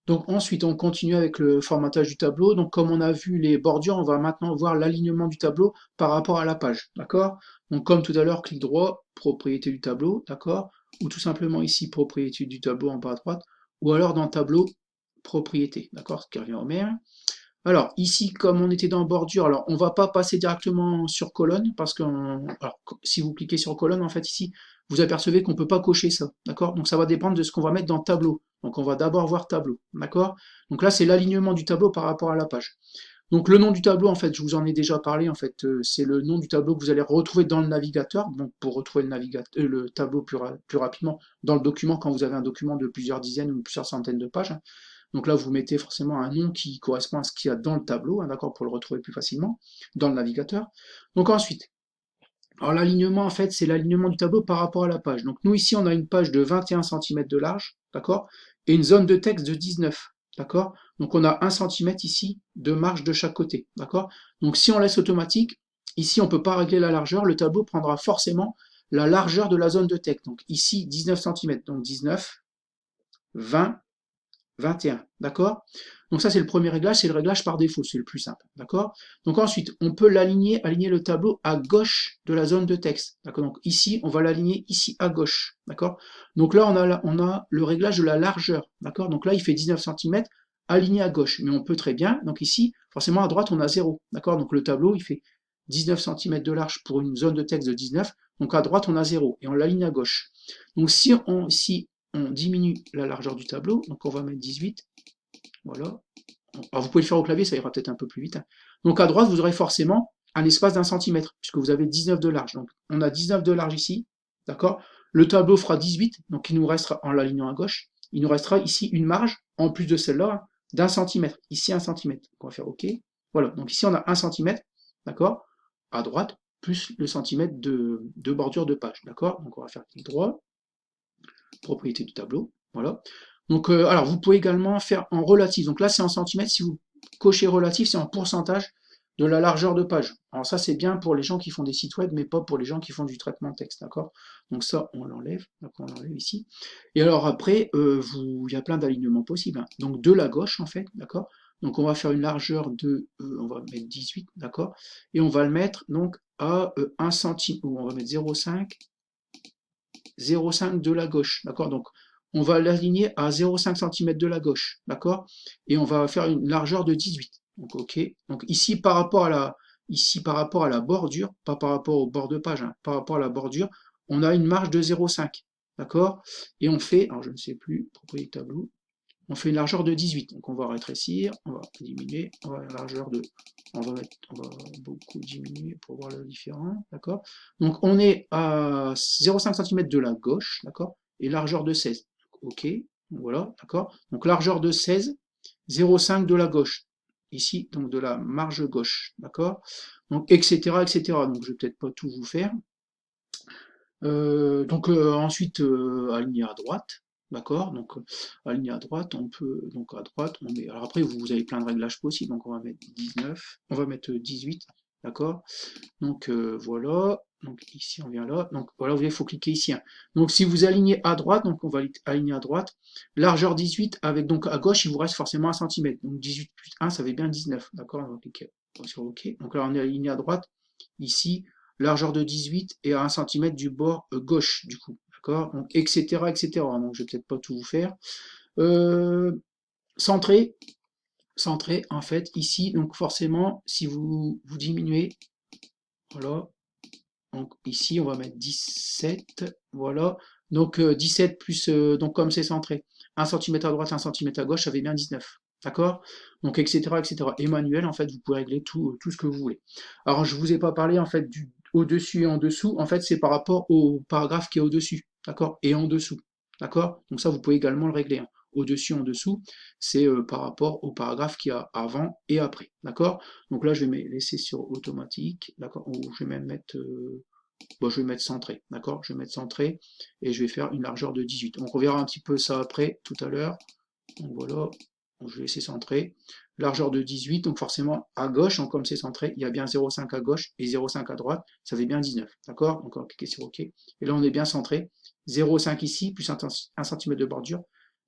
Donc ensuite, on continue avec le formatage du tableau. Donc comme on a vu les bordures, on va maintenant voir l'alignement du tableau par rapport à la page, d'accord? Donc comme tout à l'heure, clic droit, propriété du tableau, d'accord? Ou tout simplement ici, propriété du tableau en bas à droite, ou alors dans tableau, propriété, d'accord? Ce qui revient au même. Alors, ici, comme on était dans bordure, alors on va pas passer directement sur colonne, parce que si vous cliquez sur colonne, en fait, ici, vous apercevez qu'on peut pas cocher ça, d'accord? Donc ça va dépendre de ce qu'on va mettre dans tableau. Donc on va d'abord voir tableau, d'accord? Donc là, c'est l'alignement du tableau par rapport à la page. Donc le nom du tableau, en fait, je vous en ai déjà parlé, en fait, c'est le nom du tableau que vous allez retrouver dans le navigateur, donc pour retrouver le tableau plus rapidement dans le document, quand vous avez un document de plusieurs dizaines ou plusieurs centaines de pages, hein. Donc là, vous mettez forcément un nom qui correspond à ce qu'il y a dans le tableau, hein, d'accord, pour le retrouver plus facilement dans le navigateur. Donc ensuite, alors l'alignement, en fait, c'est l'alignement du tableau par rapport à la page. Donc nous, ici, on a une page de 21 cm de large, d'accord, et une zone de texte de 19, d'accord. Donc on a 1 cm ici de marge de chaque côté, d'accord. Donc si on laisse automatique, ici, on ne peut pas régler la largeur, le tableau prendra forcément la largeur de la zone de texte. Donc ici, 19 cm, donc 19, 20, 21, d'accord? Donc ça, c'est le premier réglage, c'est le réglage par défaut, c'est le plus simple, d'accord? Donc ensuite, on peut aligner le tableau à gauche de la zone de texte, d'accord? Donc ici, on va l'aligner ici à gauche, d'accord? Donc là, on a le réglage de la largeur, d'accord? Donc là, il fait 19 cm, aligné à gauche, mais on peut très bien, donc ici, forcément à droite, on a 0, d'accord? Donc le tableau, il fait 19 cm de large pour une zone de texte de 19, donc à droite, on a 0, et on l'aligne à gauche. Donc si on diminue la largeur du tableau, donc on va mettre 18, voilà. Alors vous pouvez le faire au clavier, ça ira peut-être un peu plus vite, hein. Donc à droite, vous aurez forcément un espace d'1 centimètre, puisque vous avez 19 de large. Donc on a 19 de large ici, d'accord? Le tableau fera 18, donc il nous restera, en l'alignant à gauche, il nous restera ici une marge, en plus de celle-là, hein, d'1 centimètre. Ici 1 centimètre. Donc on va faire OK. Voilà, donc ici on a 1 centimètre, d'accord? À droite, plus le centimètre de bordure de page, d'accord? Donc on va faire clic droit, propriété du tableau, voilà. Donc, alors, vous pouvez également faire en relatif. Donc là, c'est en centimètres. Si vous cochez relatif, c'est en pourcentage de la largeur de page. Alors ça, c'est bien pour les gens qui font des sites web, mais pas pour les gens qui font du traitement de texte, d'accord? Donc ça, on l'enlève. Donc on l'enlève ici. Et alors après, il y a plein d'alignements possibles, hein. Donc de la gauche, en fait, d'accord? Donc on va faire une largeur de, on va mettre 18, d'accord? Et on va le mettre donc à 1 centime, ou on va mettre 0,5 0,5 de la gauche, d'accord? Donc, on va l'aligner à 0,5 cm de la gauche, d'accord? Et on va faire une largeur de 18. Donc, OK. Donc, ici, par rapport à la bordure, pas par rapport au bord de page, hein, par rapport à la bordure, on a une marge de 0,5, d'accord? Et on fait, alors je ne sais plus, propriété tableau, on fait une largeur de 18. Donc, on va rétrécir, on va diminuer, on va une largeur de, on va beaucoup diminuer pour voir le différent, d'accord? Donc, on est à 0,5 cm de la gauche, d'accord? Et largeur de 16. OK, voilà, d'accord? Donc, largeur de 16, 0,5 de la gauche. Ici, donc de la marge gauche, d'accord? Donc, etc., etc. Donc, je vais peut-être pas tout vous faire. Ensuite, aligné à droite, d'accord? Donc, aligné à droite, on peut, donc à droite, on met, alors après, vous avez plein de réglages possibles, donc on va mettre 19, on va mettre 18, d'accord? Donc, voilà, donc ici, on vient là, donc voilà, il faut cliquer ici, hein. Donc, si vous alignez à droite, donc on va aligner à droite, largeur 18, avec donc à gauche, il vous reste forcément 1 cm, donc 18 plus 1, ça fait bien 19, d'accord? On va cliquer sur OK, donc là, on est aligné à droite, ici, largeur de 18 et à 1 cm du bord gauche, du coup, d'accord? Donc, etc., etc. Donc, je vais peut-être pas tout vous faire. Euh, centré, centré, en fait, ici, donc forcément, si vous diminuez, voilà, donc ici, on va mettre 17, voilà. Donc 17 plus, donc comme c'est centré, 1 cm à droite, 1 cm à gauche, ça fait bien 19. D'accord? Donc etc., etc. Et manuel, en fait, vous pouvez régler tout ce que vous voulez. Alors, je vous ai pas parlé, en fait, du au-dessus et en dessous. En fait, c'est par rapport au paragraphe qui est au-dessus. D'accord? Et en dessous. D'accord? Donc ça, vous pouvez également le régler, hein. Au-dessus, en dessous, c'est par rapport au paragraphe qu'il y a avant et après. D'accord? Donc là, je vais me laisser sur automatique. D'accord? Ou je vais même mettre... bon, je vais mettre centré, d'accord? Je vais mettre centré et je vais faire une largeur de 18. On reverra un petit peu ça après, tout à l'heure. Donc voilà, donc, je vais laisser centré. Largeur de 18, donc forcément à gauche, donc comme c'est centré, il y a bien 0,5 à gauche et 0,5 à droite, ça fait bien 19, d'accord? Donc on va cliquer sur OK. Et là on est bien centré. 0,5 ici, plus 1 cm de bordure,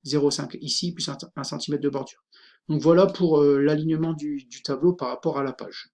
0,5 ici, plus 1 cm de bordure. Donc voilà pour l'alignement du tableau par rapport à la page.